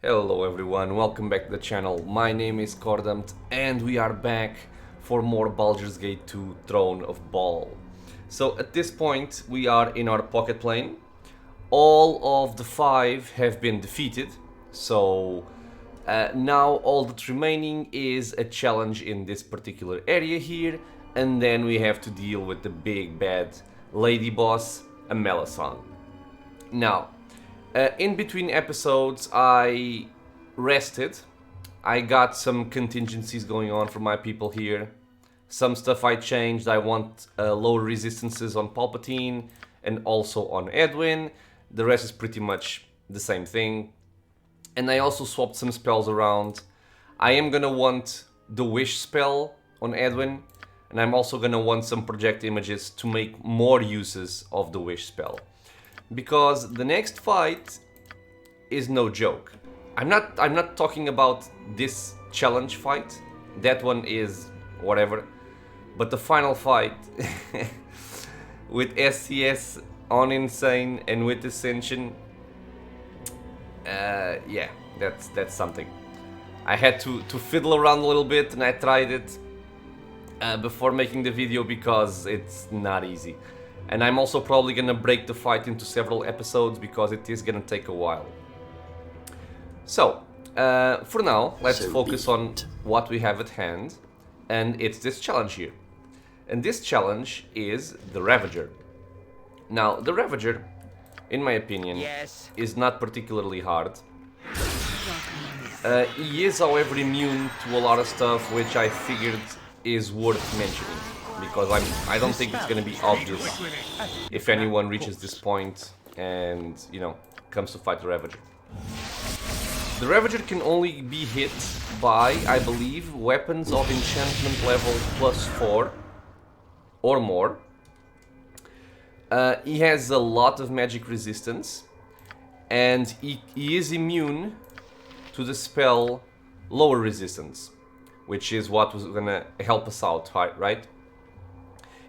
Hello everyone, welcome back to the channel. My name is Cordamt and we are back for more Baldur's Gate 2 Throne of Bhaal. So at this point we are in our pocket plane. All of the 5 have been defeated, so now all that's remaining is a challenge in this particular area here, and then we have to deal with the big bad lady boss, Amelyssan. Now, in between episodes, I rested. I got some contingencies going on for my people here. Some stuff I changed. I want lower resistances on Palpatine and also on Edwin. The rest is pretty much the same thing. And I also swapped some spells around. I am gonna want the Wish spell on Edwin. And I'm also gonna want some project images to make more uses of the Wish spell. Because the next fight is no joke. I'm not talking about this challenge fight. That one is whatever. But the final fight with SCS on Insane and with Ascension, yeah, that's something. I had to fiddle around a little bit and I tried it before making the video because it's not easy. And I'm also probably gonna break the fight into several episodes because it is gonna take a while. So, for now, let's focus on what we have at hand, and it's this challenge here. And this challenge is the Ravager. Now, the Ravager, in my opinion, is not particularly hard. He is, however, immune to a lot of stuff, which I figured is worth mentioning. Because I don't think it's gonna be obvious if anyone reaches this point and, you know, comes to fight the Ravager. The Ravager can only be hit by, I believe, weapons of enchantment level +4 or more. He has a lot of magic resistance, and he is immune to the spell lower resistance, which is what was gonna help us out, right?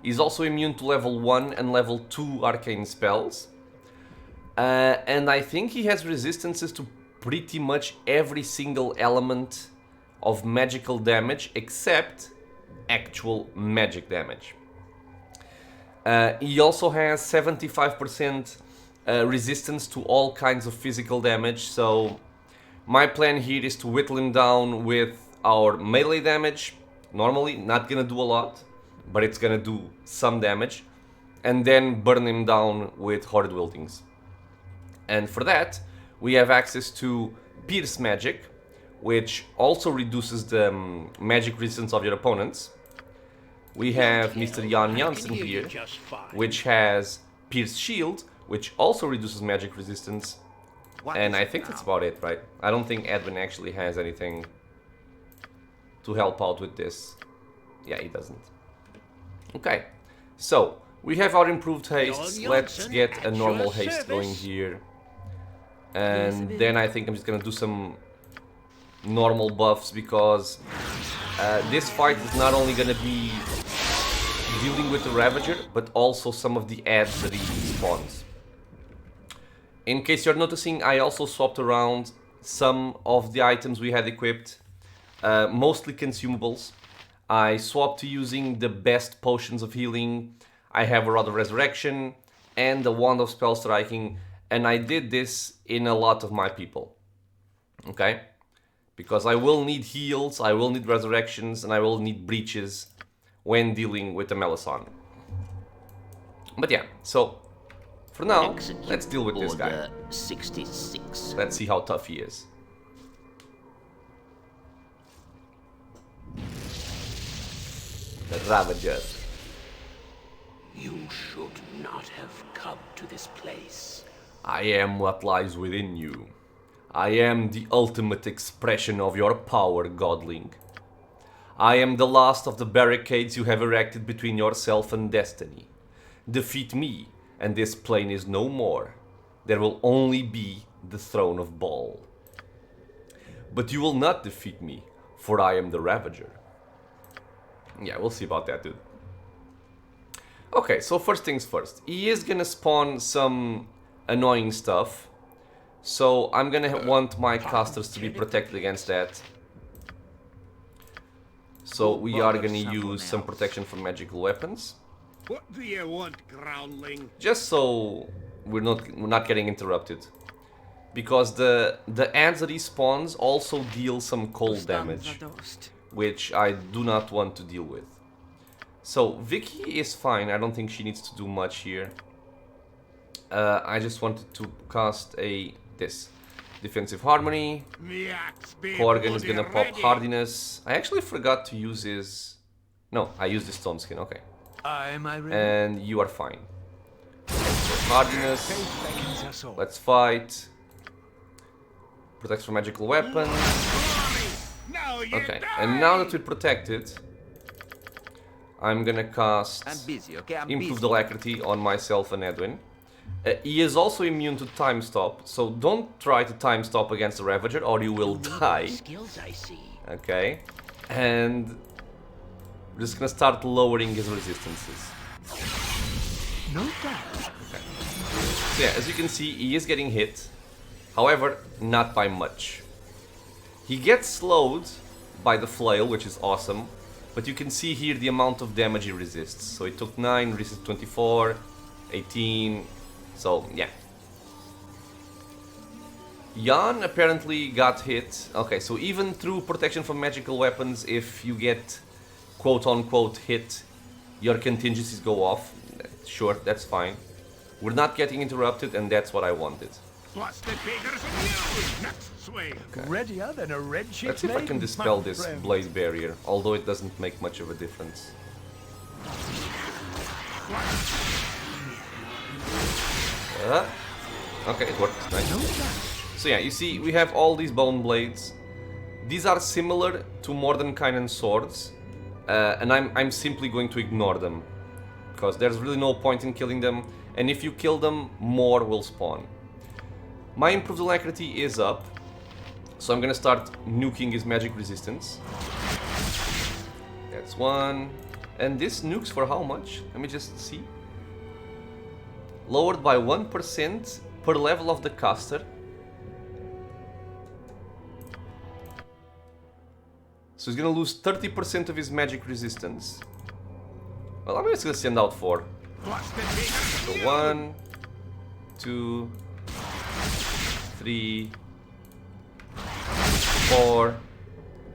He's also immune to level 1 and level 2 arcane spells. And I think he has resistances to pretty much every single element of magical damage except actual magic damage. He also has 75% resistance to all kinds of physical damage, so my plan here is to whittle him down with our melee damage. Normally, not gonna do a lot, but it's gonna do some damage, and then burn him down with Horde Wiltings. And for that, we have access to Pierce Magic, which also reduces the magic resistance of your opponents. We have Mr. Jan Janssen here, which has Pierce Shield, which also reduces magic resistance. And I think that's about it, right? I don't think Edwin actually has anything to help out with this. Yeah, he doesn't. Okay, so we have our improved haste. Let's get a normal haste going here. And then I think I'm just gonna do some normal buffs because this fight is not only gonna be dealing with the Ravager, but also some of the ads that he spawns. In case you're noticing, I also swapped around some of the items we had equipped, mostly consumables. I swapped to using the best potions of healing. I have a Rod of Resurrection and the Wand of Spell Striking, and I did this in a lot of my people. Okay? Because I will need heals, I will need resurrections, and I will need breaches when dealing with the Amelyssan. But yeah, so for now, let's deal with this guy. 66. Let's see how tough he is. The Ravager. You should not have come to this place. I am what lies within you. I am the ultimate expression of your power, godling. I am the last of the barricades you have erected between yourself and destiny. Defeat me, and this plane is no more. There will only be the throne of Bhaal. But you will not defeat me, for I am the Ravager. Yeah, we'll see about that, dude. Okay, so first things first. He is gonna spawn some annoying stuff. So I'm gonna want my casters to be protected against that. So we are gonna use some protection from magical weapons. What do you want, groundling? Just so we're not getting interrupted. Because the ants respawns also deal some cold damage, which I do not want to deal with. So Vicky is fine, I don't think she needs to do much here. I just wanted to cast this. Defensive Harmony. Corgan is gonna pop Hardiness. I actually forgot to use his... No, I used the Stone Skin, okay. And you are fine. Hardiness. Let's fight. Protects from magical weapons. Okay, and now that we're protected, I'm gonna cast Improved Alacrity on myself and Edwin. He is also immune to Time Stop, so don't try to Time Stop against the Ravager or you will die. Okay, and we're just gonna start lowering his resistances. Okay. So yeah, as you can see, he is getting hit. However, not by much. He gets slowed by the flail, which is awesome. But you can see here the amount of damage he resists. So it took 9, resists 24, 18. So, yeah. Jan apparently got hit. Okay, so even through protection from magical weapons, if you get quote-unquote hit, your contingencies go off. Sure, that's fine. We're not getting interrupted, and that's what I wanted. Okay. Readier than a red sheet. Let's see if I can dispel this blade barrier, although it doesn't make much of a difference. Okay, it worked. Nice. So yeah, you see, we have all these bone blades. These are similar to Mordenkainen swords, and I'm simply going to ignore them, because there's really no point in killing them, and if you kill them, more will spawn. My Improved Alacrity is up, so I'm gonna start nuking his magic resistance. That's one. And this nukes for how much? Let me just see. Lowered by 1% per level of the caster. So he's gonna lose 30% of his magic resistance. Well, I'm just gonna send out 4. So 1, 2, 3, 4,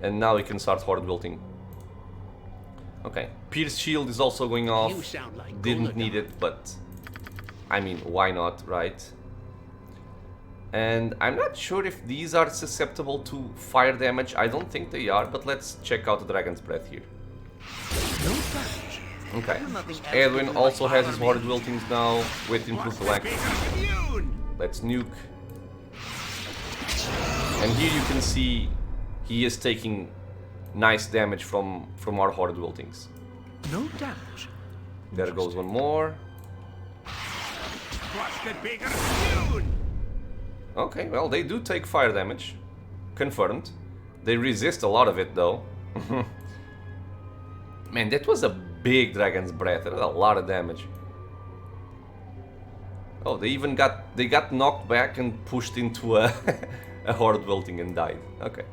and now we can start horde wilting. Okay, Pierce Shield is also going off. Didn't need it, but I mean, why not, right? And I'm not sure if these are susceptible to fire damage. I don't think they are, but let's check out the Dragon's Breath here. Okay, Edwin also has his horde wiltings now with Improved Alacrity. Let's nuke. And here you can see he is taking nice damage from our horde wiltings. No damage. There goes one more. Okay, well, they do take fire damage. Confirmed. They resist a lot of it though. Man, that was a big Dragon's Breath. That was a lot of damage. Oh, they got knocked back and pushed into a horde wilting and died. Okay.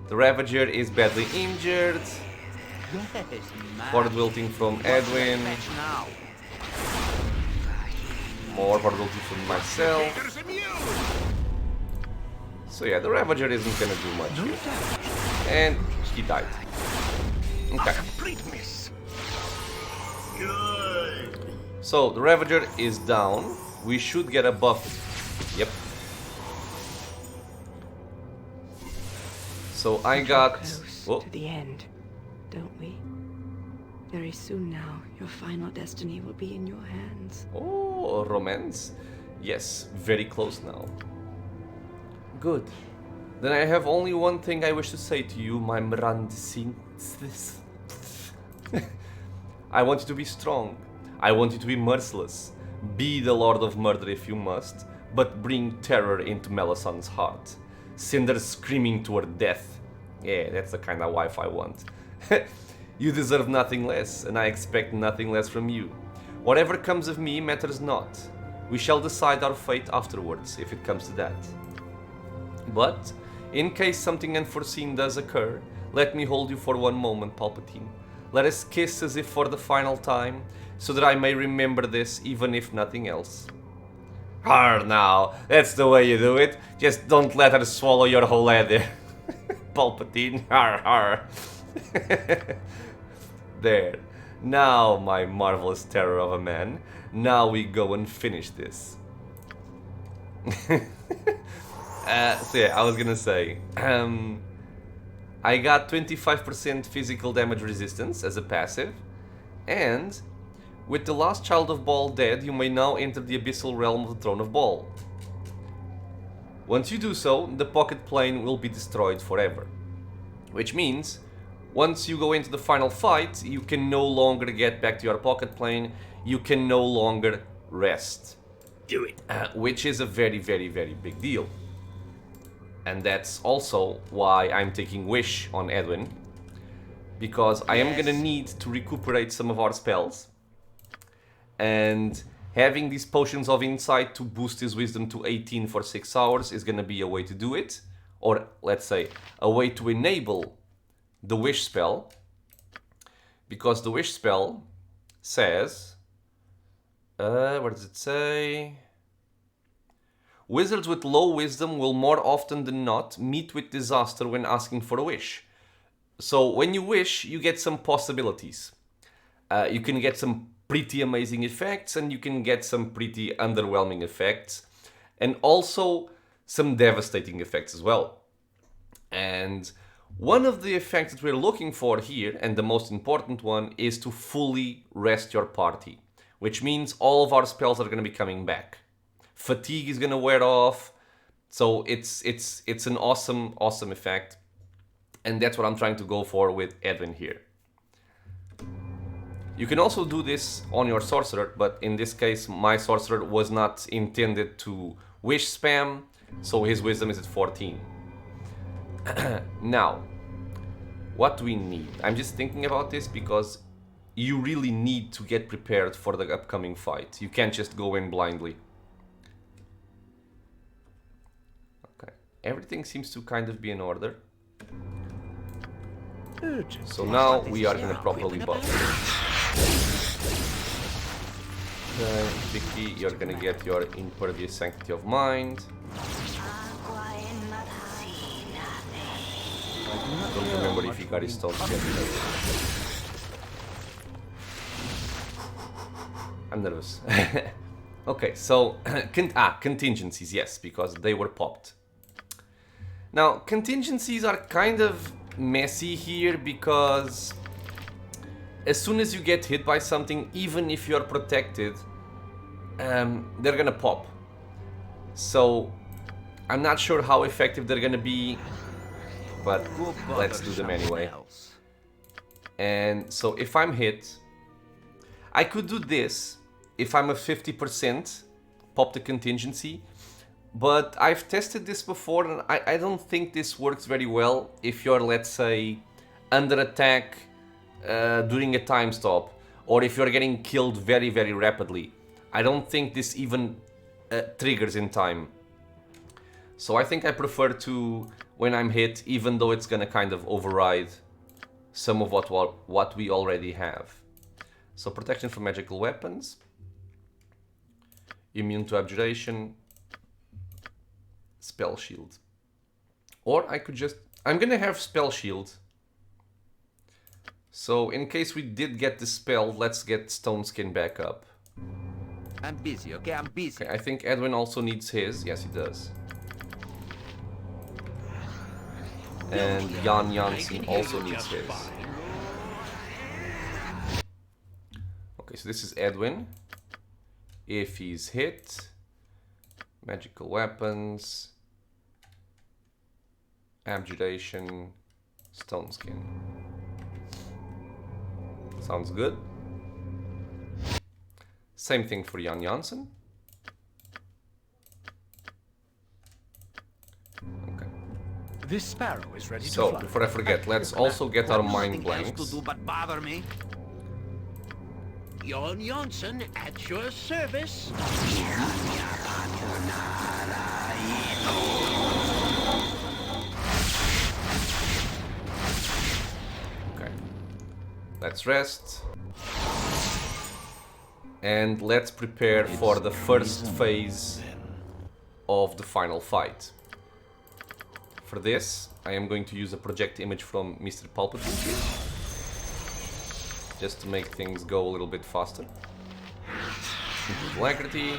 The Ravager is badly injured. Horde wilting from Edwin. More horde wilting from myself. So yeah, the Ravager isn't gonna do much here. And he died. Okay. So the Ravager is down. We should get a buff. Yep. So I got... Close to the end, don't we? Very soon now, your final destiny will be in your hands. Oh, romance? Yes, very close now. Good. Then I have only one thing I wish to say to you, my Mrandisin. I want you to be strong. I want you to be merciless. Be the Lord of Murder if you must, but bring terror into Amelyssan's heart. Send her screaming to her death. Yeah, that's the kind of wife I want. You deserve nothing less, and I expect nothing less from you. Whatever comes of me matters not. We shall decide our fate afterwards, if it comes to that. But, in case something unforeseen does occur, let me hold you for one moment, Palpatine. Let us kiss as if for the final time, so that I may remember this, even if nothing else. Har now, that's the way you do it. Just don't let her swallow your whole head. Palpatine, har har. There. Now, my marvelous terror of a man. Now we go and finish this. So yeah, I was gonna say, I got 25% physical damage resistance as a passive, and with the last child of Bhaal dead, you may now enter the abyssal realm of the Throne of Bhaal. Once you do so, the pocket plane will be destroyed forever. Which means, once you go into the final fight, you can no longer get back to your pocket plane, you can no longer rest. Do it. Which is a very, very, very big deal. And that's also why I'm taking Wish on Edwin, because I am gonna need to recuperate some of our spells, and having these potions of insight to boost his wisdom to 18 for 6 hours is gonna be a way to do it, or let's say a way to enable the Wish spell, because the Wish spell says, what does it say? Wizards with low wisdom will more often than not meet with disaster when asking for a wish. So when you wish, you get some possibilities. You can get some pretty amazing effects, and you can get some pretty underwhelming effects, and also some devastating effects as well. And one of the effects that we're looking for here, and the most important one, is to fully rest your party, which means all of our spells are going to be coming back. Fatigue is going to wear off, so it's an awesome effect, and that's what I'm trying to go for with Edwin here. You can also do this on your sorcerer, but in this case my sorcerer was not intended to wish spam, so his wisdom is at 14. Now, what do we need? I'm just thinking about this because you really need to get prepared for the upcoming fight. You can't just go in blindly. Okay, everything seems to kind of be in order. So now we are gonna properly buff. Okay, Vicky, you're gonna get your impervious sanctity of mind. I don't remember if he got his stones yet. I'm nervous. Okay, so contingencies, yes, because they were popped. Now, contingencies are kind of messy here because as soon as you get hit by something, even if you're protected, they're gonna pop. So I'm not sure how effective they're gonna be, but let's do them anyway. And so if I'm hit, I could do this if I'm at 50%, pop the contingency, but I've tested this before and I don't think this works very well if you're, let's say, under attack during a time stop, or if you're getting killed very, very rapidly. I don't think this even triggers in time. So I think I prefer to, when I'm hit, even though it's gonna kind of override some of what we already have. So protection from magical weapons, immune to abjuration, spell shield. Or I could just, I'm gonna have spell shield. So in case we did get the spell, let's get Stone Skin back up. I'm busy, okay? I'm busy. Okay, I think Edwin also needs his. Yes, he does. And Jan Janssen also needs his. Okay, so this is Edwin. If he's hit, magical weapons, abjuration, stone skin. Sounds good. Same thing for Jan Janssen. Okay. This sparrow is ready to So, fly. before I forget, let's also get our mind blanks. Else to do but bother me. Jon Jonsson at your service. Okay. Let's rest. And let's prepare for the first phase of the final fight. For this, I am going to use a project image from Mr. Palpatine here, just to make things go a little bit faster. Alacrity.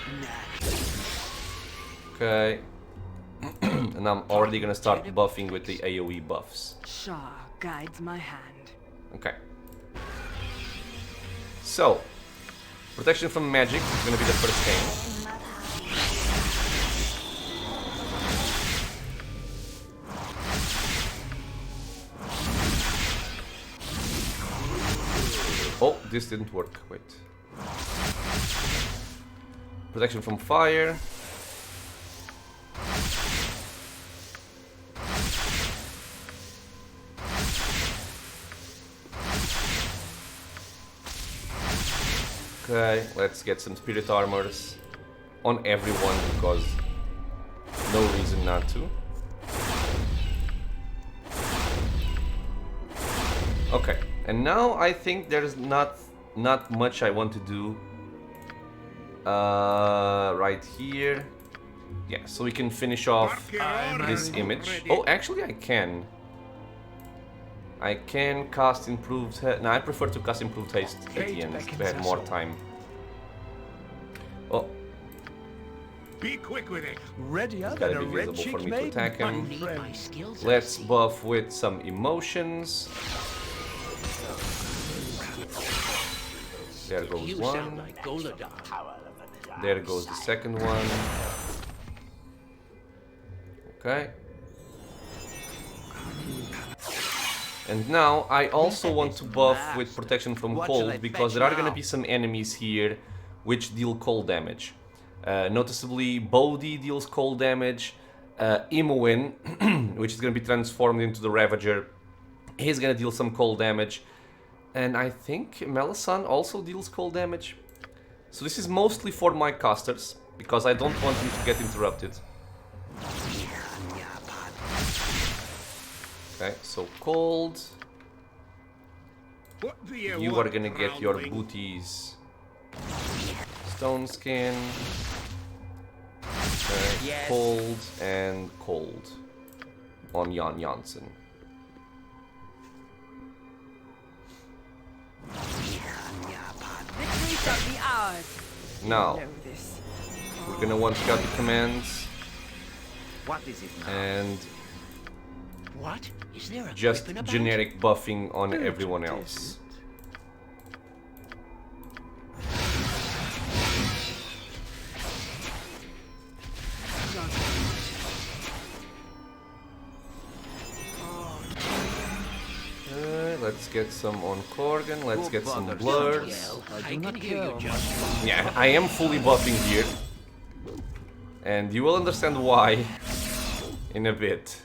Okay. And I'm already gonna start buffing with the AoE buffs. Shah guides my hand. Okay. So, protection from magic is gonna be the first thing. Oh, this didn't work. Wait. Protection from fire. Okay, let's get some spirit armors on everyone because no reason not to. Okay, and now I think there's not much I want to do right here. Yeah, so we can finish off this image. Oh, actually I can. I can cast improved. No, I prefer to cast improved haste at the end to have more time. Oh, Be quick with it. Readier it's gotta than a be red visible for cheek me to maiden, attack my him. Need friend. my skills. I Let's see. buff with some emotions. There goes You sound one. like Golodar. There goes the second one. Okay. And now I also want to buff with protection from cold because there are gonna be some enemies here which deal cold damage. Noticeably, Bodhi deals cold damage. Imoen, which is gonna be transformed into the Ravager, he's gonna deal some cold damage. And I think Amelyssan also deals cold damage. So this is mostly for my casters, because I don't want them to get interrupted. Okay, so cold. What do you You want, are gonna get your groundling? booties. Stone skin. Okay, Yes. cold and cold. On Jon Jonsson. Victory shall be ours. Now, Know this. we're gonna want to cut the commands What is it now? and What? Is there a just weapon about? generic buffing on everyone else. Let's get some on Korgan, let's get some blurs. Well, I I do can not hear you care. just fine. Yeah, I am fully buffing here. And you will understand why in a bit.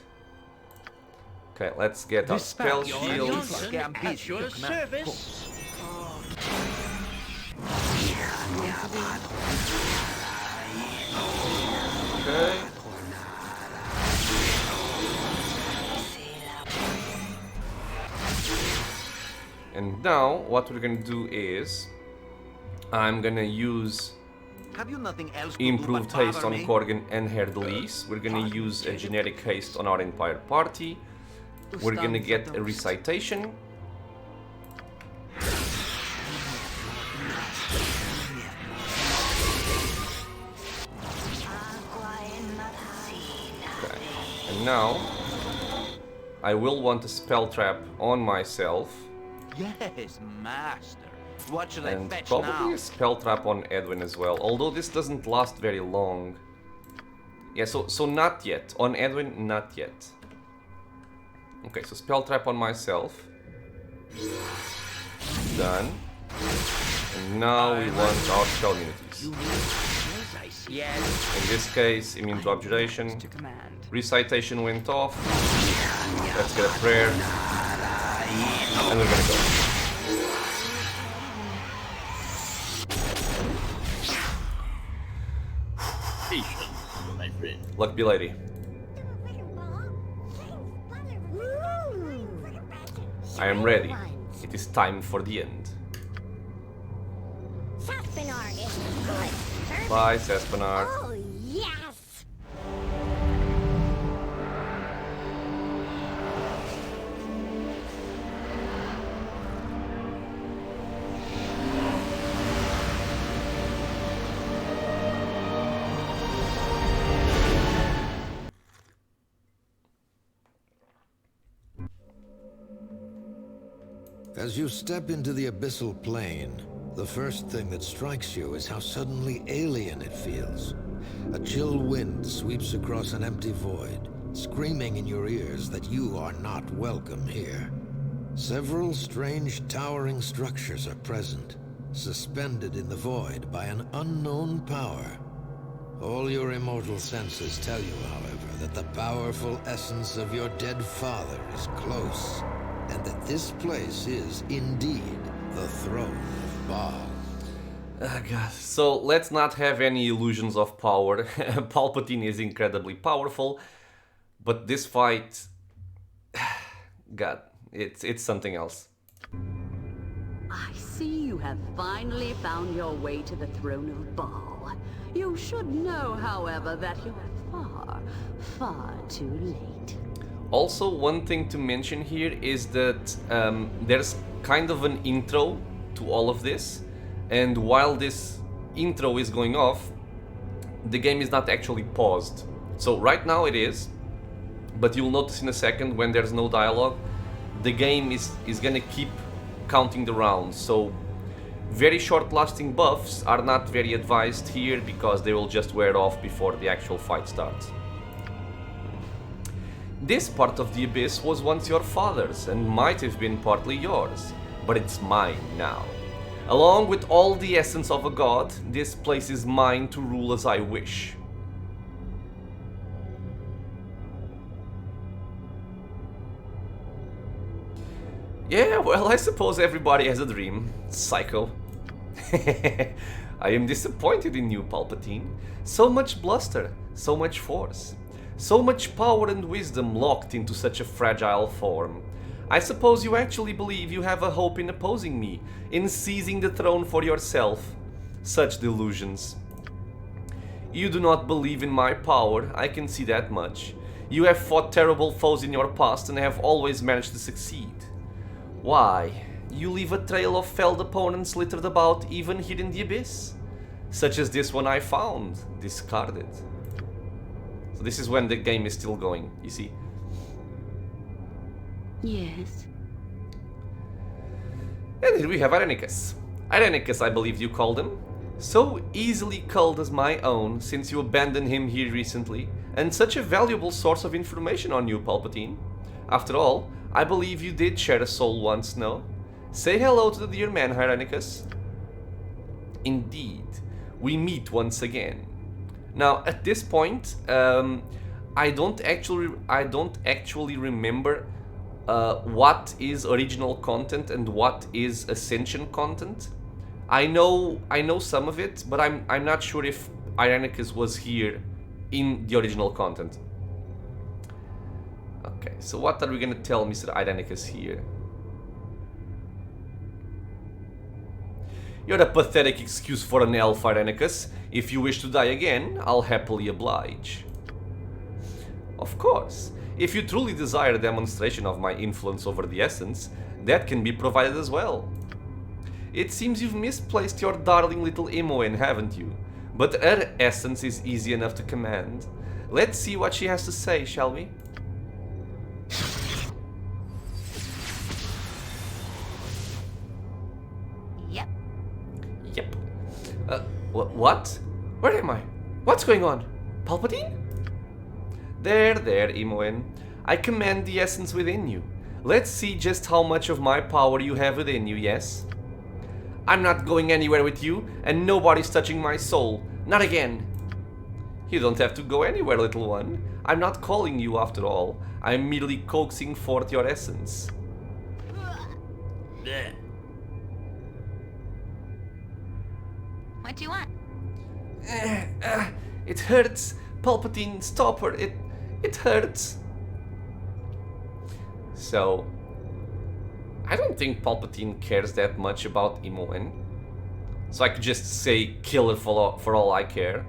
Okay, let's get our This spell spell- Jon shield. Jonsson Okay, I'm at busy. your Come on. service. Okay. And now, what we're gonna do is I'm gonna use Have you nothing else to improved do but haste bother on me? Korgan and Herdelis. We're gonna use a generic haste on our entire party. We're gonna get a recitation. Okay. And now I will want a spell trap on myself Yes, master. What shall I and fetch probably now? a spell trap on Edwin as well. Although this doesn't last very long. Yeah, so not yet. On Edwin, not yet. Okay, so spell trap on myself. Done. And now we want our spell immunities. You need my skills, I see. Yes. In this case, immune to abjuration. To command. Recitation went off. Let's get a prayer. And we're gonna go. Luck be lady. I am ready. It is time for the end. Bye, Sespinar. Oh, yes! As you step into the abyssal plane, the first thing that strikes you is how suddenly alien it feels. A chill wind sweeps across an empty void, screaming in your ears that you are not welcome here. Several strange towering structures are present, suspended in the void by an unknown power. All your immortal senses tell you, however, that the powerful essence of your dead father is close, and that this place is indeed the throne of Bhaal. Oh god. So let's not have any illusions of power. Palpatine is incredibly powerful, but this fight, god, it's something else. I see you have finally found your way to the throne of Bhaal. You should know, however, that you are far, far too late. Also, one thing to mention here is that there's kind of an intro to all of this, and while this intro is going off, the game is not actually paused. So right now it is, but you'll notice in a second when there's no dialogue, the game is gonna keep counting the rounds. So very short lasting buffs are not very advised here because they will just wear off before the actual fight starts. This part of the abyss was once your father's and might have been partly yours, but it's mine now. Along with all the essence of a god, this place is mine to rule as I wish. Yeah, well, I suppose everybody has a dream. Psycho. I am disappointed in you, Palpatine. So much bluster, so much force. So much power and wisdom locked into such a fragile form. I suppose you actually believe you have a hope in opposing me, in seizing the throne for yourself. Such delusions. You do not believe in my power, I can see that much. You have fought terrible foes in your past and have always managed to succeed. Why, you leave a trail of felled opponents littered about even here in the abyss. Such as this one I found, discarded. So this is when the game is still going, you see. Yes. And here we have Irenicus. Irenicus, I believe you called him. So easily culled as my own since you abandoned him here recently, and such a valuable source of information on you, Palpatine. After all, I believe you did share a soul once, no? Say hello to the dear man, Irenicus. Indeed, we meet once again. Now, at this point, I don't actually remember what is original content and what is Ascension content. I know some of it, but I'm not sure if Irenicus was here in the original content. Okay, so what are we gonna tell Mr. Irenicus here? You're a pathetic excuse for an elf, Irenicus. If you wish to die again, I'll happily oblige. Of course, if you truly desire a demonstration of my influence over the essence, that can be provided as well. It seems you've misplaced your darling little Imoen, haven't you? But her essence is easy enough to command. Let's see what she has to say, shall we? Yep. Yep. What? Where am I? What's going on? Palpatine? There, Imoen. I command the essence within you. Let's see just how much of my power you have within you, yes? I'm not going anywhere with you, and nobody's touching my soul. Not again. You don't have to go anywhere, little one. I'm not calling you after all. I'm merely coaxing forth your essence. What do you want? It hurts, Palpatine, stop her. It hurts. So, I don't think Palpatine cares that much about Imoen. So I could just say kill her for all I care.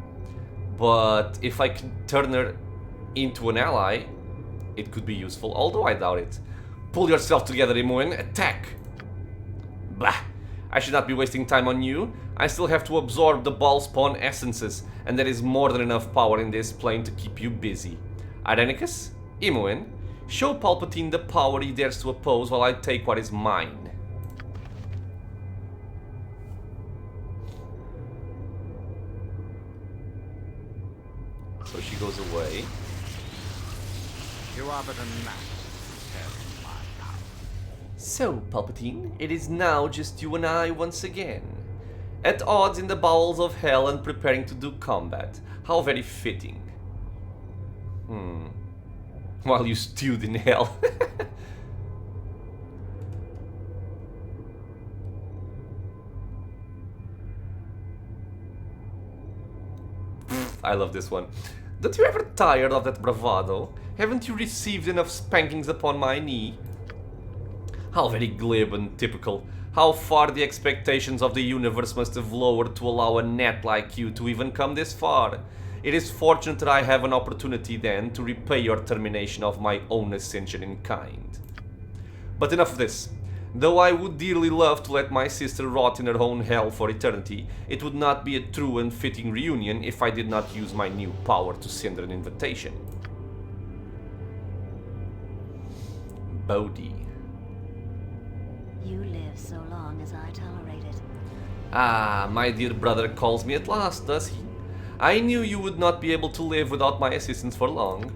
But if I could turn her into an ally, it could be useful, although I doubt it. Pull yourself together, Imoen. Attack! Bah! I should not be wasting time on you. I still have to absorb the Bhaal spawn essences, and there is more than enough power in this plane to keep you busy. Irenicus, Imoen, show Palpatine the power he dares to oppose while I take what is mine. So she goes away. You are but a gnat compared to my power. So, Palpatine, it is now just you and I once again. At odds in the bowels of hell and preparing to do combat. How very fitting. While you stewed in hell. I love this one. Don't you ever tire of that bravado? Haven't you received enough spankings upon my knee? How very glib and typical. How far the expectations of the universe must have lowered to allow a gnat like you to even come this far. It is fortunate that I have an opportunity then to repay your termination of my own ascension in kind. But enough of this. Though I would dearly love to let my sister rot in her own hell for eternity, it would not be a true and fitting reunion if I did not use my new power to send her an invitation. Bodhi. You live so long as I tolerate it. Ah, my dear brother calls me at last, does he? I knew you would not be able to live without my assistance for long.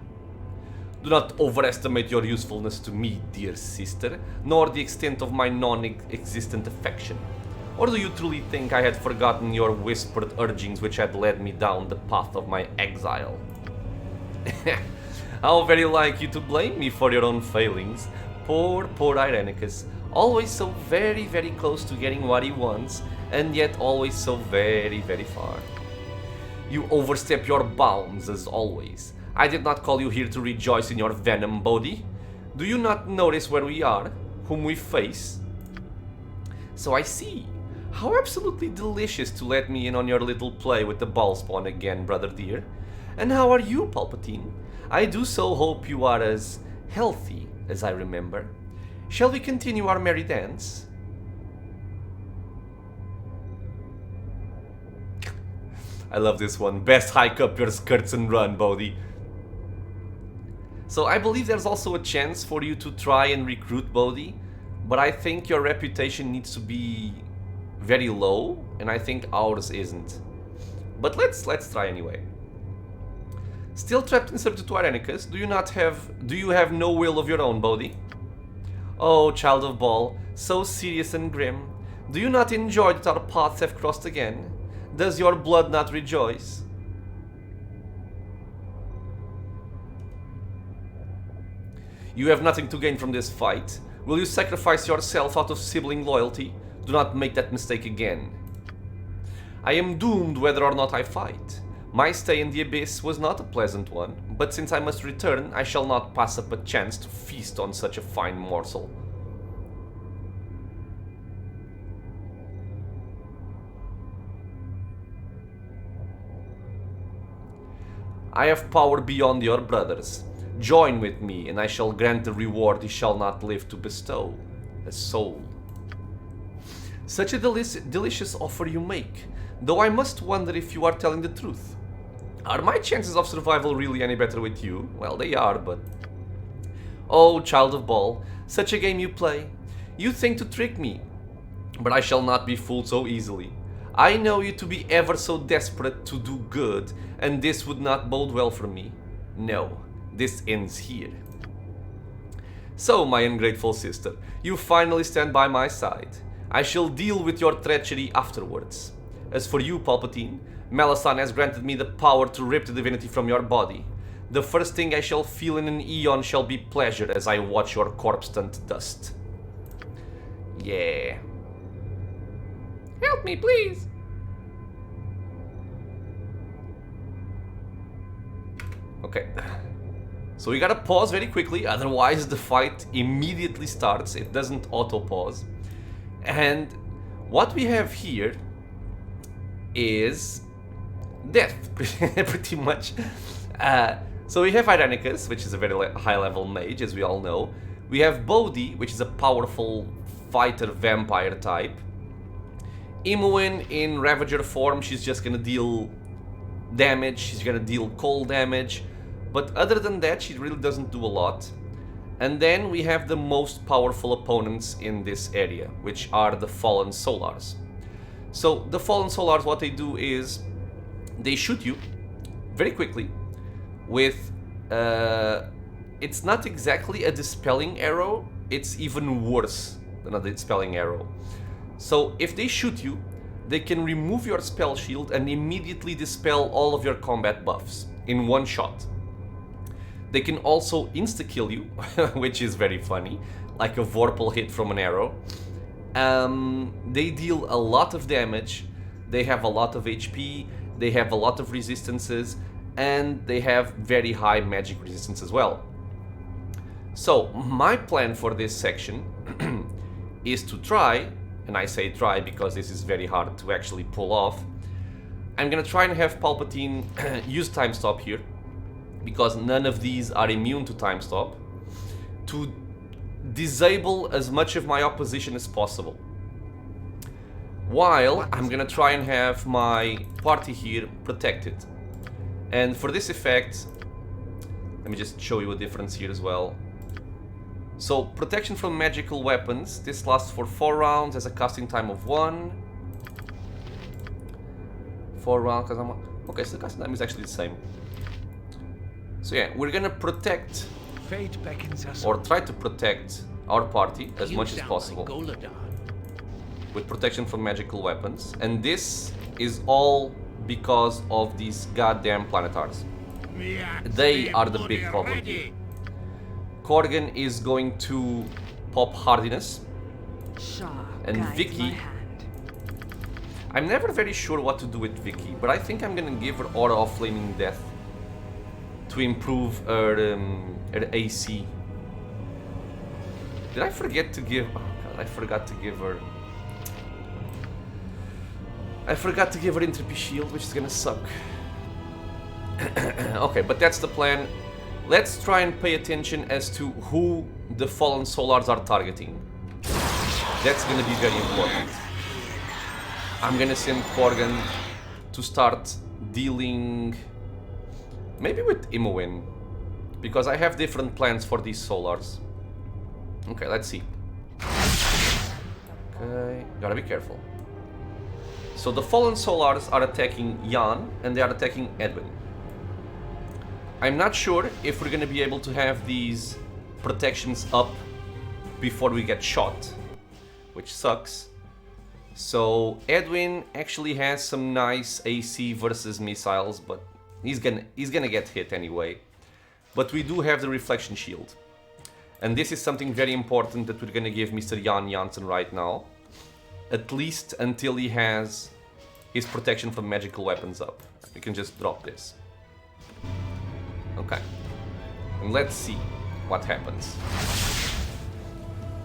Do not overestimate your usefulness to me, dear sister, nor the extent of my non-existent affection. Or do you truly think I had forgotten your whispered urgings which had led me down the path of my exile? How very like you to blame me for your own failings. Poor Irenicus. Always so very, very close to getting what he wants, and yet always so very, very far. You overstep your bounds, as always. I did not call you here to rejoice in your venom, Bodhi. Do you not notice where we are, whom we face? So I see. How absolutely delicious to let me in on your little play with the Bhaal spawn again, brother dear. And how are you, Palpatine? I do so hope you are as healthy as I remember. Shall we continue our merry dance? I love this one. Best hike up your skirts and run, Bodhi. So I believe there's also a chance for you to try and recruit Bodhi, but I think your reputation needs to be very low, and I think ours isn't. But let's try anyway. Still trapped in servitude to Irenicus, do you have no will of your own, Bodhi? Oh, child of Bhaal, so serious and grim. Do you not enjoy that our paths have crossed again? Does your blood not rejoice? You have nothing to gain from this fight. Will you sacrifice yourself out of sibling loyalty? Do not make that mistake again. I am doomed whether or not I fight. My stay in the Abyss was not a pleasant one, but since I must return, I shall not pass up a chance to feast on such a fine morsel. I have power beyond your brothers. Join with me, and I shall grant the reward he shall not live to bestow. A soul. Such a delicious offer you make, though I must wonder if you are telling the truth. Are my chances of survival really any better with you? Well, they are, but... Oh, child of Bhaal, such a game you play. You think to trick me, but I shall not be fooled so easily. I know you to be ever so desperate to do good, and this would not bode well for me. No, this ends here. So, my ungrateful sister, you finally stand by my side. I shall deal with your treachery afterwards. As for you, Palpatine, Amelyssan has granted me the power to rip the divinity from your body. The first thing I shall feel in an eon shall be pleasure as I watch your corpse turn to dust. Yeah. Help me, please. Okay. So we gotta pause very quickly, otherwise the fight immediately starts. It doesn't auto-pause. And what we have here is death, pretty much. So we have Irenicus, which is a very high-level mage, as we all know. We have Bodhi, which is a powerful fighter vampire type. Imoen in Ravager form, she's just gonna deal damage, she's gonna deal cold damage. But other than that, she really doesn't do a lot. And then we have the most powerful opponents in this area, which are the Fallen Solars. So the Fallen Solars, what they do is they shoot you very quickly with it's not exactly a dispelling arrow, it's even worse than a dispelling arrow. So if they shoot you, they can remove your spell shield and immediately dispel all of your combat buffs in one shot. They can also insta-kill you, which is very funny, like a Vorpal hit from an arrow. They deal a lot of damage, they have a lot of HP, they have a lot of resistances, and they have very high magic resistance as well. So my plan for this section is to try, and I say try because this is very hard to actually pull off, I'm gonna try and have Palpatine use time stop here, because none of these are immune to time stop, to disable as much of my opposition as possible. While I'm gonna try and have my party here protected. And for this effect, let me just show you a difference here as well. So, protection from magical weapons, this lasts for 4 rounds, has a casting time of 1. 4 rounds, because I'm... Okay, so the casting time is actually the same. So yeah, we're gonna protect, Fate beckons us. or try to protect our party as You much as sound possible like Golodon. with protection from magical weapons. And this is all because of these goddamn planetars. They are the big problem here. Korgan is going to pop hardiness. And Vicky, I'm never very sure what to do with Vicky, but I think I'm gonna give her Aura of Flaming Death to improve her AC. Did I forget to give... Oh god, I forgot to give her... Entropy Shield, which is gonna suck. Okay, but that's the plan. Let's try and pay attention as to who the Fallen Solars are targeting. That's gonna be very important. I'm gonna send Korgan to start dealing... maybe with Imoen, because I have different plans for these Solars. Okay, let's see. Okay, gotta be careful. So the Fallen Solars are attacking Jan, and they are attacking Edwin. I'm not sure if we're gonna be able to have these protections up before we get shot, which sucks. So Edwin actually has some nice AC versus missiles, but he's gonna get hit anyway. But we do have the reflection shield. And this is something very important that we're gonna give Mr. Jan Janssen right now. At least until he has his protection from magical weapons up. We can just drop this. Okay. And let's see what happens.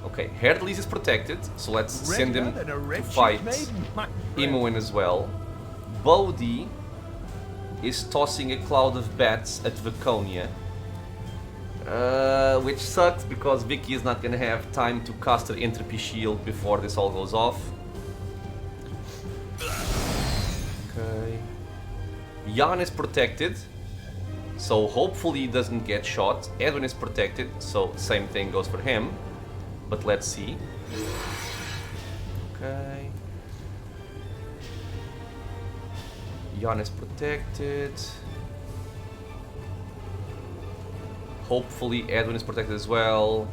Okay, Herdlis is protected, so let's send him to fight Imoen as well. Bodhi is tossing a cloud of bats at Vaconia. Which sucks because Vicky is not gonna have time to cast her Entropy Shield before this all goes off. Okay. Jan is protected, so hopefully he doesn't get shot. Edwin is protected, so same thing goes for him. But let's see. Okay. Jan is protected. Hopefully Edwin is protected as well.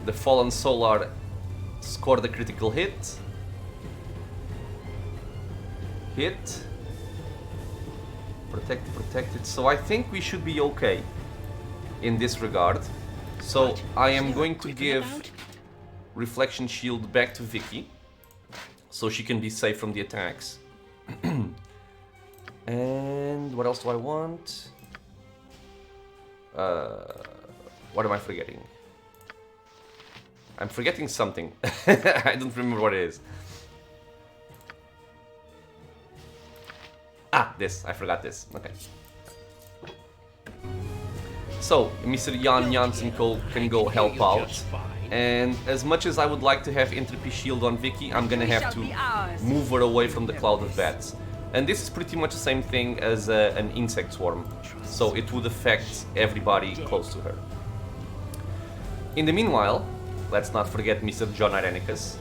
The Fallen Solar scored a critical hit. Hit. Protected, protected. So I think we should be okay in this regard. So I am going to give Reflection Shield back to Vicky, so she can be safe from the attacks. And what else do I want? What am I forgetting? I'm forgetting something. I don't remember what it is. Ah, this. I forgot this. Okay. So, Mr. Jan Jansen can go help out. And as much as I would like to have Entropy Shield on Vicky, I'm gonna have to move her away from the cloud of bats. And this is pretty much the same thing as an insect swarm, so it would affect everybody close to her. In the meanwhile, let's not forget Mr. John Irenicus.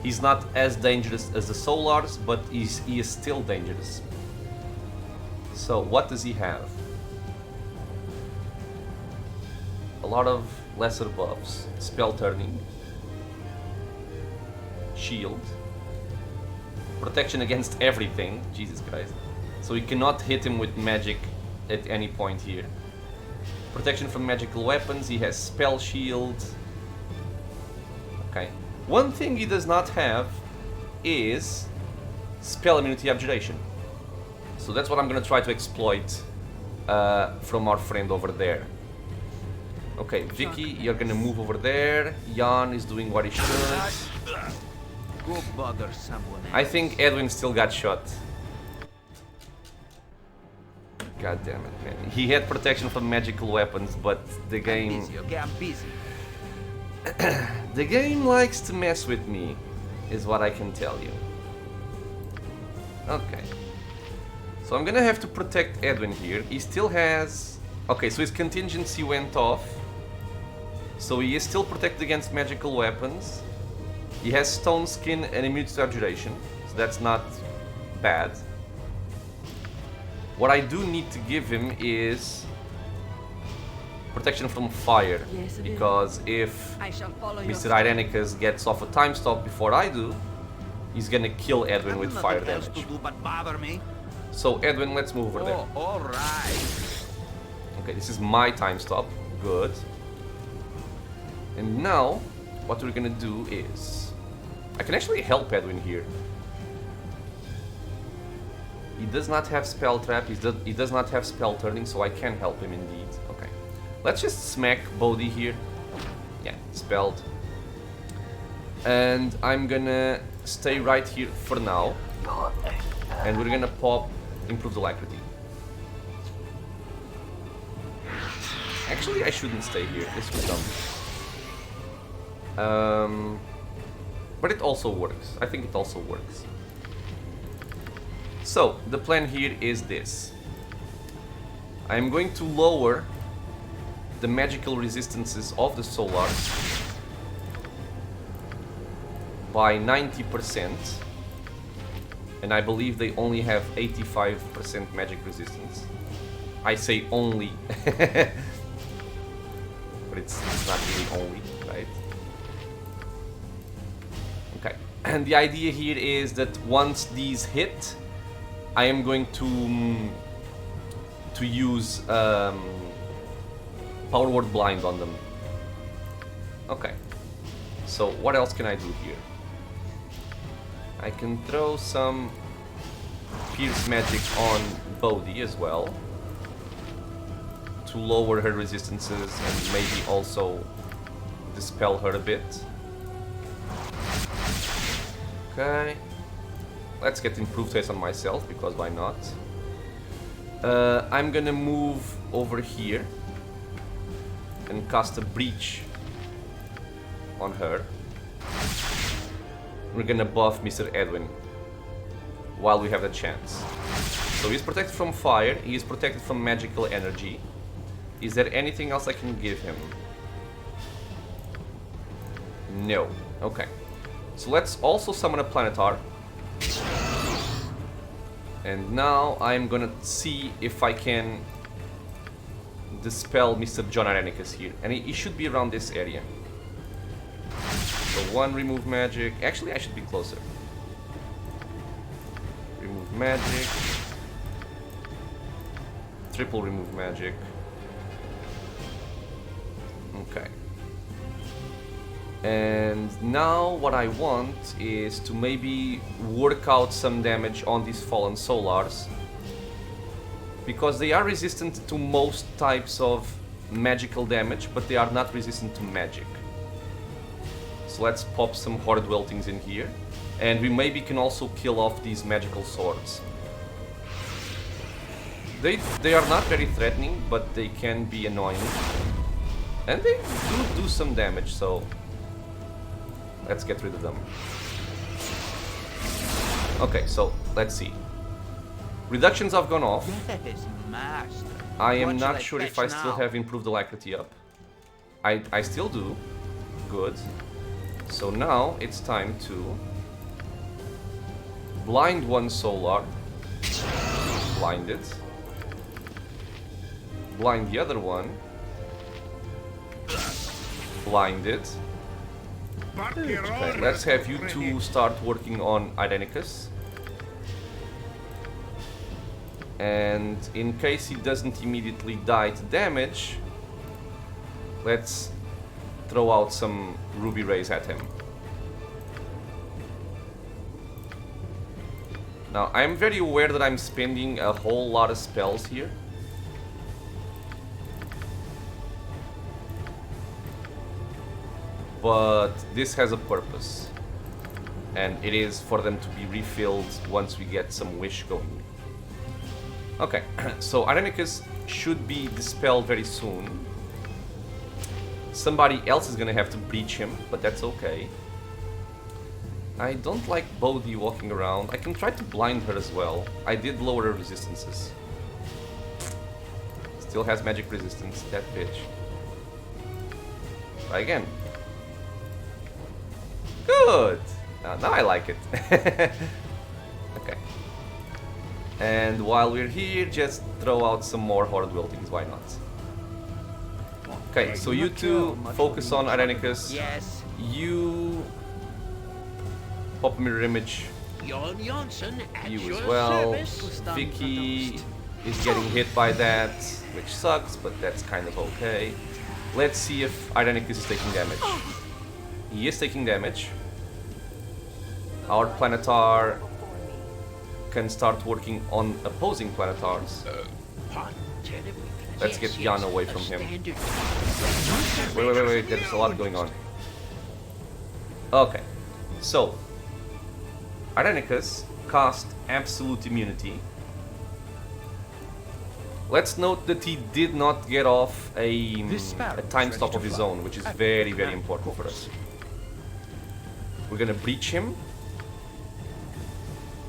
He's not as dangerous as the Solars, but he is still dangerous. So what does he have? A lot of lesser buffs. Spell turning. Shield. Protection against everything. Jesus Christ. So you cannot hit him with magic at any point here. Protection from magical weapons. He has spell shield. Okay. One thing he does not have is spell immunity abjuration. So that's what I'm gonna try to exploit from our friend over there. Okay, Vicky, you're gonna move over there. Jan is doing what he should. Go bother someone else. I think Edwin still got shot. God damn it, man. He had protection from magical weapons, but the game... Busy, okay, I'm busy. The game likes to mess with me, is what I can tell you. Okay. So I'm gonna have to protect Edwin here. He still has... Okay, so his contingency went off. So he is still protected against magical weapons. He has stone skin and immunity to abjuration, so that's not bad. What I do need to give him is protection from fire, because if Mr. Irenicus gets off a time stop before I do, he's gonna kill Edwin with fire damage. So Edwin, let's move over there. All right. Okay, this is my time stop. Good. And now, what we're gonna do is... I can actually help Edwin here. He does not have spell trap, he does not have spell turning, so I can help him indeed. Okay. Let's just smack Bodhi here. Yeah, spelled. And I'm gonna stay right here for now. And we're gonna pop Improved Alacrity. Actually, I shouldn't stay here. This was dumb. But it also works. I think it also works. So, the plan here is this. I am going to lower the magical resistances of the Solars by 90%. And I believe they only have 85% magic resistance. I say only. But it's not really only, right? Okay. And the idea here is that once these hit, I am going to use Power Word Blind on them. Okay. So what else can I do here? I can throw some Pierce Magic on Bodhi as well, to lower her resistances and maybe also dispel her a bit. Okay. Let's get Improved Haste on myself, because why not? I'm gonna move over here and cast a Breach on her. We're gonna buff Mr. Edwin while we have the chance. So he's protected from fire, he is protected from magical energy. Is there anything else I can give him? No. Okay. So let's also summon a Planetar. And now I'm gonna see if I can dispel Mr. John Irenicus here. And he should be around this area. So one remove magic. Actually, I should be closer. Remove magic. Triple remove magic. Okay. And now what I want is to maybe work out some damage on these fallen Solars because they are resistant to most types of magical damage, but they are not resistant to magic. So let's pop some Horde Weltings in here, and we maybe can also kill off these magical swords. They are not very threatening, but they can be annoying. And they do some damage, so let's get rid of them. Okay, so let's see. Reductions have gone off. Yes, master. I am What not shall sure if fetch I still now? have improved alacrity up. I still do. Good. So now it's time to blind one solar. Blind it. Blind the other one. Blind it. Okay, let's have you two start working on Irenicus. And in case he doesn't immediately die to damage, let's throw out some ruby rays at him. Now, I'm very aware that I'm spending a whole lot of spells here. But this has a purpose. And it is for them to be refilled once we get some wish going. Okay, so Irenicus should be dispelled very soon. Somebody else is gonna have to breach him, but that's okay. I don't like Bodhi walking around. I can try to blind her as well. I did lower her resistances. Still has magic resistance, that bitch. Try again. Good! Now I like it. Okay. And while we're here, just throw out some more Horde Wiltings, why not? Okay, so you two focus on Irenicus. Yes. You pop mirror image. Jon Johnson at You your as well. service. Vicky is getting hit by that, which sucks, but that's kind of okay. Let's see if Irenicus is taking damage. He is taking damage. Our Planetar can start working on opposing Planetars. Let's get Jan away from him. Wait, there's a lot going on. Okay, so Irenicus cast Absolute Immunity. Let's note that he did not get off a time stop of his own, which is very, very important for us. We're gonna breach him.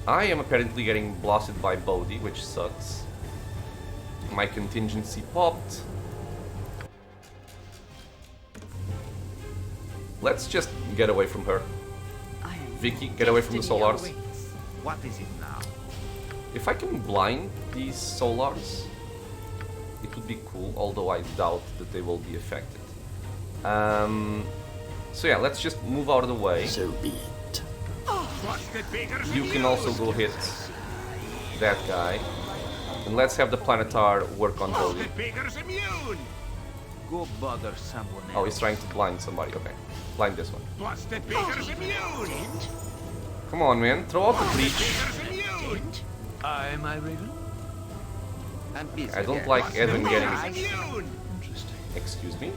I am apparently getting blasted by Bodhi, which sucks. My contingency popped. Let's just get away from her. Vicky, get away from the Solars. What is it now? If I can blind these Solars, it would be cool, although I doubt that they will be affected. So yeah, let's just move out of the way. So be it. You can also go hit that guy. And let's have the Planetar work on Bodhi. Go bother someone else. Oh, he's trying to blind somebody. Okay. Blind this one. Come on, man. Throw out the breach. Am I Raven? I'm busy. I don't again. like Edwin getting... Interesting. Excuse me?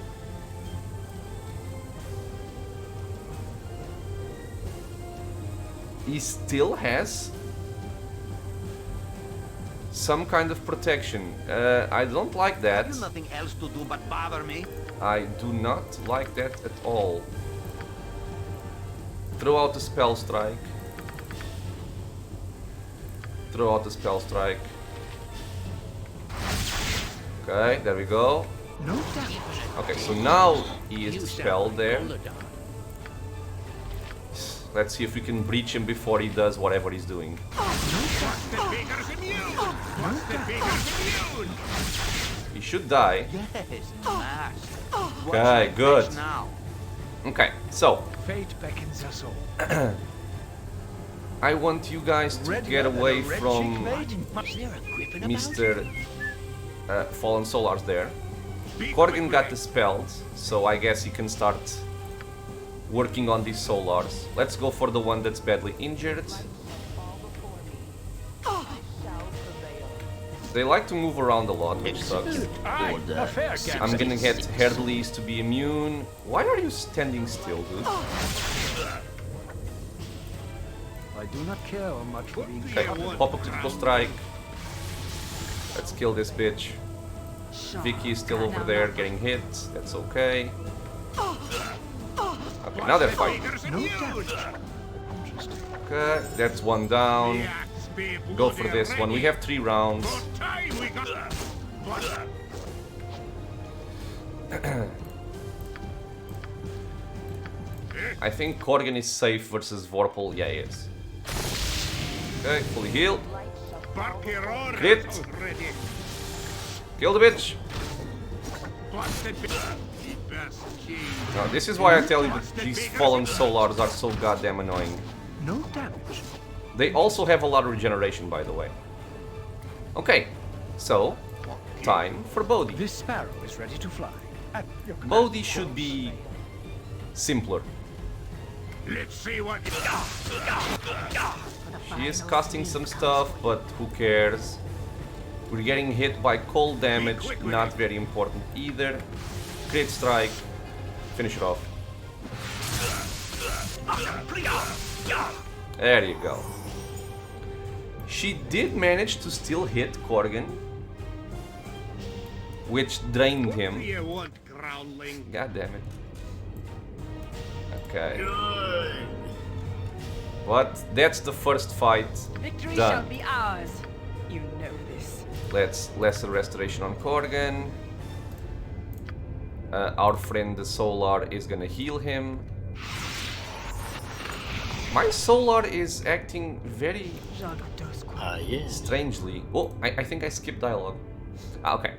He still has some kind of protection. I don't like Have that. you nothing else to do but bother me? I do not like that at all. Throw out the spell strike. Throw out the spell strike. Okay, there we go. Okay, so now he is dispelled there. Let's see if we can breach him before he does whatever he's doing. He should die. Yes, master. Okay, good. Now. Okay, so Fate beckons us all. I want you guys to get away from Mr. Fallen Solars there. Corgan got dispelled, so I guess he can start working on these Solars. Let's go for the one that's badly injured. They like to move around a lot, which sucks. Aye, a fair guess. I'm gonna get Herdelis to be immune. Why are you standing still, dude? I do not care much for being Okay, pop up critical strike. Let's kill this bitch. Vicky is still over there getting hit. That's okay. Okay, now they're fighting. Okay, that's one down. Go for this one. We have 3 rounds. I think Korgan is safe versus Vorpal. Yeah, he is. Okay, fully healed. Crit. Kill the bitch. Now, this is why I tell you that these fallen Solars are so goddamn annoying. No damage. They also have a lot of regeneration, by the way. Okay, so time for Bodhi. This sparrow is ready to fly. At your command. Bodhi should be simpler. Let's see what. She is casting some stuff, but who cares? We're getting hit by cold damage, not very important either. Crit strike, finish it off. There you go. She did manage to still hit Korgan, which drained him. You want, groundling? God damn it. Okay. What? That's the first fight Victory shall done. be ours. You know this. Let's lesser restoration on Korgan. Our friend the Solar is gonna heal him. My Solar is acting very strangely. Oh, I think I skipped dialogue. Okay.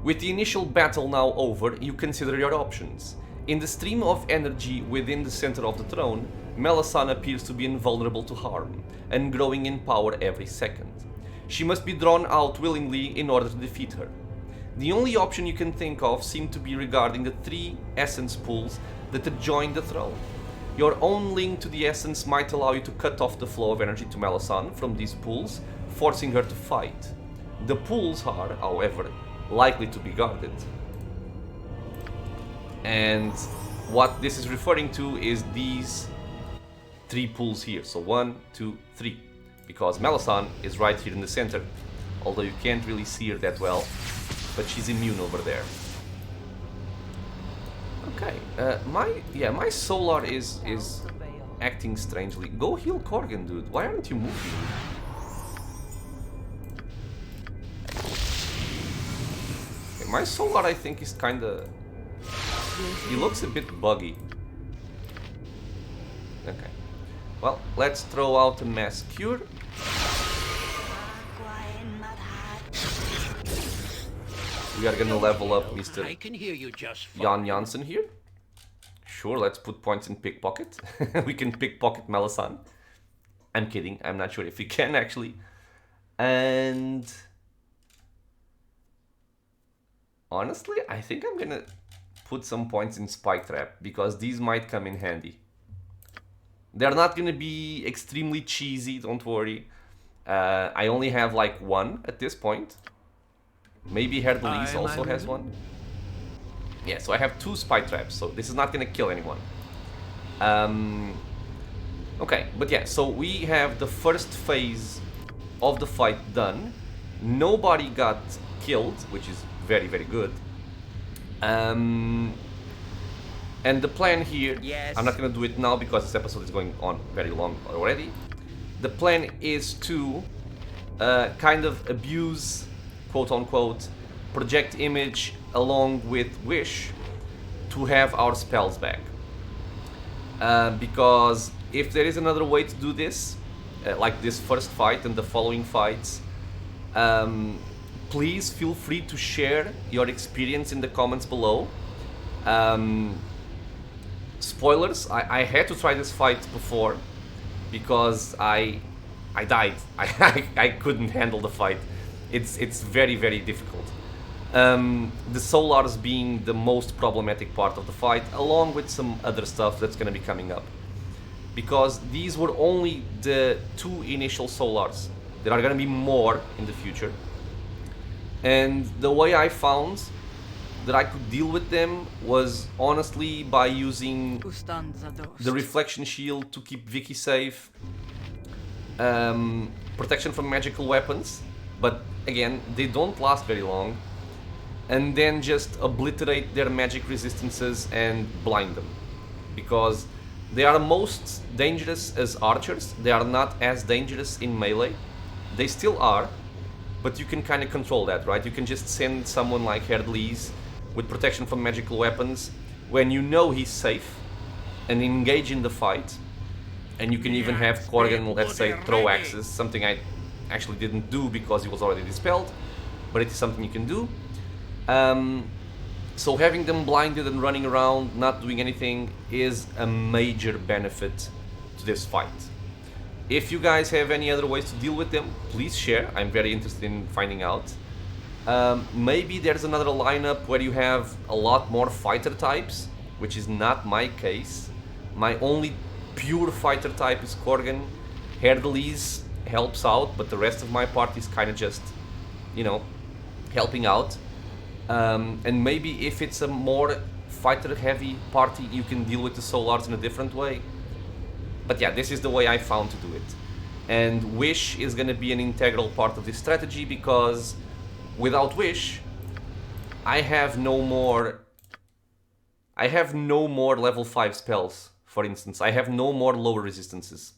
With the initial battle now over, you consider your options. In the stream of energy within the center of the throne, Amelyssan appears to be invulnerable to harm, and growing in power every second. She must be drawn out willingly in order to defeat her. The only option you can think of seem to be regarding the 3 essence pools that adjoin the throne. Your own link to the essence might allow you to cut off the flow of energy to Amelyssan from these pools, forcing her to fight. The pools are, however, likely to be guarded. And what this is referring to is these 3 pools here. So 1, 2, 3. Because Amelyssan is right here in the center. Although you can't really see her that well. But she's immune over there. Okay. My Solar is acting strangely. Go heal Korgan, dude. Why aren't you moving? Okay, my Solar, I think, is kinda... He looks a bit buggy. Okay. Well, let's throw out a mass cure. We are gonna level up Mr. I can hear you just Jan Janssen here. Sure, let's put points in pickpocket. We can pickpocket Amelyssan. I'm kidding, I'm not sure if we can actually. And... honestly, I think I'm gonna put some points in Spike Trap, because these might come in handy. They're not gonna be extremely cheesy, don't worry. I only have like 1 at this point. Maybe Herdelis also has 1. Yeah, so I have 2 Spike Traps, so this is not gonna kill anyone. Okay, but yeah, so we have the first phase of the fight done. Nobody got killed, which is very, very good. And the plan here, Yes. I'm not gonna do it now because this episode is going on very long already. The plan is to kind of abuse, quote unquote, project image along with wish to have our spells back. Because if there is another way to do this, like this first fight and the following fights, please feel free to share your experience in the comments below. Spoilers, I had to try this fight before because I died. I couldn't handle the fight. It's very, very difficult. The Solars being the most problematic part of the fight, along with some other stuff that's going to be coming up. Because these were only the 2 initial Solars There are gonna be more in the future. And the way I found that I could deal with them was honestly by using the reflection shield to keep Vicky safe, protection from magical weapons, but again, they don't last very long, and then just obliterate their magic resistances and blind them, because they are most dangerous as archers. They are not as dangerous in melee. They still are, but you can kind of control that, right? You can just send someone like Herdleys with protection from magical weapons when you know he's safe and engage in the fight. And you can even have Korgan, let's say, throw axes, something I actually didn't do because he was already dispelled, but it is something you can do. So having them blinded and running around, not doing anything, is a major benefit to this fight. If you guys have any other ways to deal with them, please share. I'm very interested in finding out. Maybe there's another lineup where you have a lot more fighter types, which is not my case. My only pure fighter type is Korgan. Herdleys helps out, but the rest of my party is kind of just, you know, helping out. And maybe if it's a more fighter heavy party, you can deal with the Solars in a different way. But yeah, this is the way I found to do it. And Wish is going to be an integral part of this strategy, because without Wish, I have no more level 5 spells, for instance. I have no more lower resistances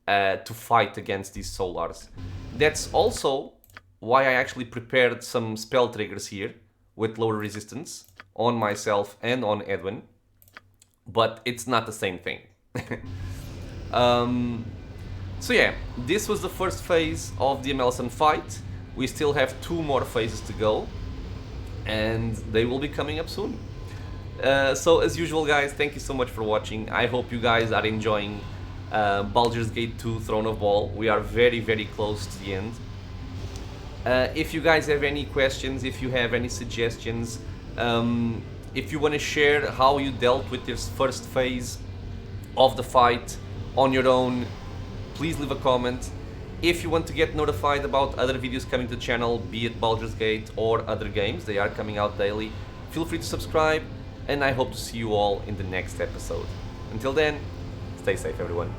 to fight against these Solars. That's also why I actually prepared some spell triggers here with lower resistance on myself and on Edwin, but it's not the same thing. So yeah, this was the first phase of the Amelyssan fight. We still have 2 more phases to go, and they will be coming up soon. So as usual, guys, thank you so much for watching. I hope you guys are enjoying Baldur's Gate 2 Throne of Bhaal. We are very, very close to the end. If you guys have any questions, if you have any suggestions, if you want to share how you dealt with this first phase of the fight on your own, please leave a comment. If you want to get notified about other videos coming to the channel, be it Baldur's Gate or other games, they are coming out daily, feel free to subscribe, and I hope to see you all in the next episode. Until then, stay safe, everyone.